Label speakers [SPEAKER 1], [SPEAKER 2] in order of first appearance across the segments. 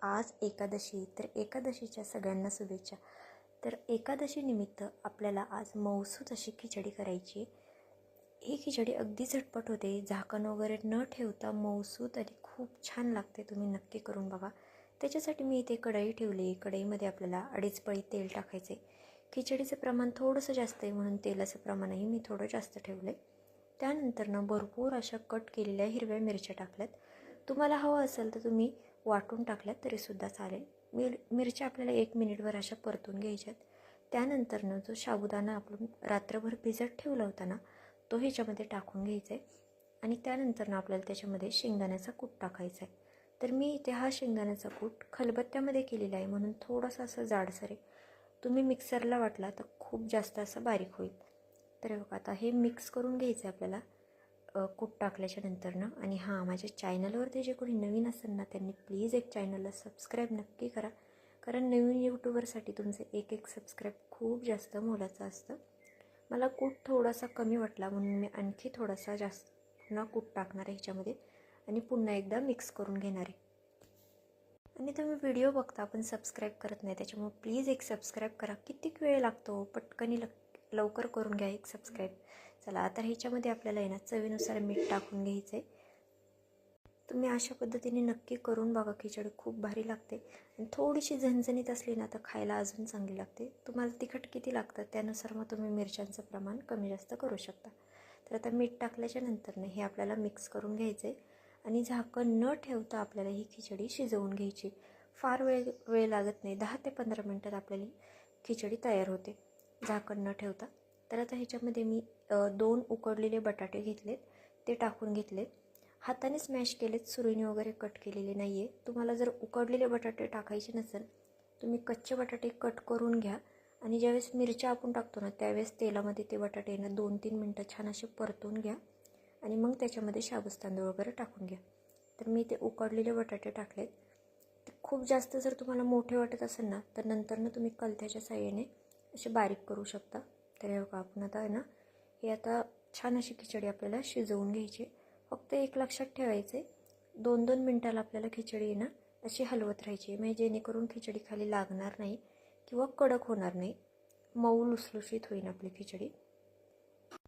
[SPEAKER 1] आज एकादशी, तर एकादशीच्या सगळ्यांना शुभेच्छा. तर एकादशी निमित्त आपल्याला आज मऊसूत अशी खिचडी करायची आहे. ही खिचडी अगदी झटपट होते, झाकण वगैरे न ठेवता मऊसूत आणि खूप छान लागते. तुम्ही नक्की करून बघा. त्याच्यासाठी मी इथे कढई ठेवली. कढईमध्ये आपल्याला 2.5 पळी तेल टाकायचे. खिचडीचं प्रमाण थोडंसं जास्त आहे म्हणून तेलाचं प्रमाणही मी थोडं जास्त ठेवलं आहे. त्यानंतर भरपूर अशा कट केलेल्या हिरव्या मिरच्या टाकल्यात. तुम्हाला हवं असेल तर तुम्ही वाटून टाकल्यात तरीसुद्धा चालेल. मिरच्या आपल्याला 1 मिनिटभर अशा परतून घ्यायच्यात. त्यानंतरनं जो साबुदाणा आपण रात्रभर भिजत ठेवला होता ना, तो ह्याच्यामध्ये टाकून घ्यायचा आहे. आणि त्यानंतरनं आपल्याला त्याच्यामध्ये शेंगदाण्याचा कूट टाकायचा आहे. तर मी इथे हा शेंगदाण्याचा कूट खलबत्त्यामध्ये केलेला आहे म्हणून थोडासा असं जाडसर आहे. तुम्ही मिक्सरला वाटला तर खूप जास्त असं बारीक होईल. तर बघा आता हे मिक्स करून घ्यायचं आहे आपल्याला कूट टाकल्याच्या नंतरनं. आणि हां, माझ्या चॅनलवरती जे कोणी नवीन असेल ना त्यांनी प्लीज एक चॅनलला सबस्क्राईब नक्की करा, कारण नवीन यूट्यूबरसाठी तुमचं एक सबस्क्राईब खूप जास्त मोलाचं असतं. मला कूट थोडासा कमी वाटला म्हणून मी आणखी थोडासा जास्त पुन्हा कूट टाकणार आहे ह्याच्यामध्ये आणि पुन्हा एकदा मिक्स करून घेणार आहे. आणि तुम्ही व्हिडिओ बघता पण सबस्क्राईब करत नाही, त्याच्यामुळे प्लीज एक सबस्क्राईब करा. कितीक वेळ लागतो, पटकनी लवकर करून घ्या एक सबस्क्राईब. चला आता ह्याच्यामध्ये आपल्याला आहे ना चवीनुसार मीठ टाकून घ्यायचं आहे. तुम्ही अशा पद्धतीने नक्की करून बघा. खिचडी खूप भारी लागते आणि थोडीशी झणझणीत असली ना तर खायला अजून चांगली लागते. तुम्हाला तिखट किती लागतं त्यानुसार मग तुम्ही मिरच्यांचं प्रमाण कमी जास्त करू शकता. तर आता मीठ टाकल्याच्या नंतरने हे आपल्याला मिक्स करून घ्यायचं आहे आणि झाकण न ठेवता आपल्याला ही खिचडी शिजवून घ्यायची. फार वेळ लागत नाही, 10 ते 15 मिनटात आपल्याला खिचडी तयार होते झाकण न ठेवता. तर आता ह्याच्यामध्ये मी 2 उकडलेले बटाटे घेतलेत, ते टाकून घेतलेत. हाताने स्मॅश केलेत, सुरीने वगैरे कट केलेले नाही आहे. तुम्हाला जर उकडलेले बटाटे टाकायचे नसेल तुम्ही कच्चे बटाटे कट करून घ्या आणि ज्यावेळेस मिरच्या आपण टाकतो ना त्यावेळेस तेलामध्ये ते बटाटे ना 2-3 मिनटं छान असे परतून घ्या आणि मग त्याच्यामध्ये शाबूत तांदूळ वगैरे टाकून घ्या. तर मी ते उकडलेले बटाटे टाकलेत. खूप जास्त जर तुम्हाला मोठे वाटत असेल ना तर नंतरनं तुम्ही कलथ्याच्या साहाय्याने असे बारीक करू शकता. तर हे बघा आपण आता आहे ना हे आता छान अशी खिचडी आपल्याला शिजवून घ्यायची. फक्त एक लक्षात ठेवायचे, 2-2 मिनटाला आपल्याला खिचडी आहे ना अशी हलवत राहायची, म्हणजे जेणेकरून खिचडी खाली लागणार नाही किंवा कडक होणार नाही, मऊ लुसलुशीत होईल आपली खिचडी.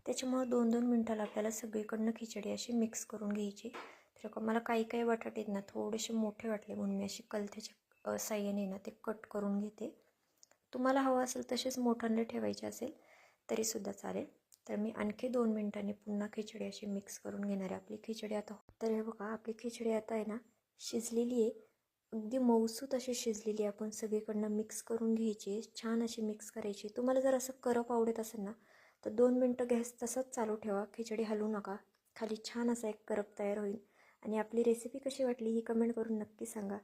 [SPEAKER 1] त्याच्यामुळं 2-2 मिनटाला आपल्याला सगळीकडनं खिचडी अशी मिक्स करून घ्यायची. तर मला काही बटाटे ना थोडेसे मोठे वाटले म्हणून मी अशी कलथ्याच्या साहाय्याने ना ते कट करून घेते. तुम्हाला हवं असेल तसेच मोठ्याने ठेवायचे असेल तरीसुद्धा चालेल. तर मी आणखी 2 मिनटांनी पुन्हा खिचडी अशी मिक्स करून घेणार आहे आपली खिचडी आता. तर हे बघा आपली खिचडी आता आहे ना शिजलेली आहे, अगदी मऊसूत अशी शिजलेली आहे. आपण सगळीकडनं मिक्स करून घ्यायची, छान अशी मिक्स करायची. तुम्हाला जर असं करप आवडत असेल ना तर 2 मिनटं गॅस तसंच चालू ठेवा, खिचडी हलवू नका, खाली छान असा एक करप तयार होईल. आणि आपली रेसिपी कशी वाटली ही कमेंट करून नक्की सांगा.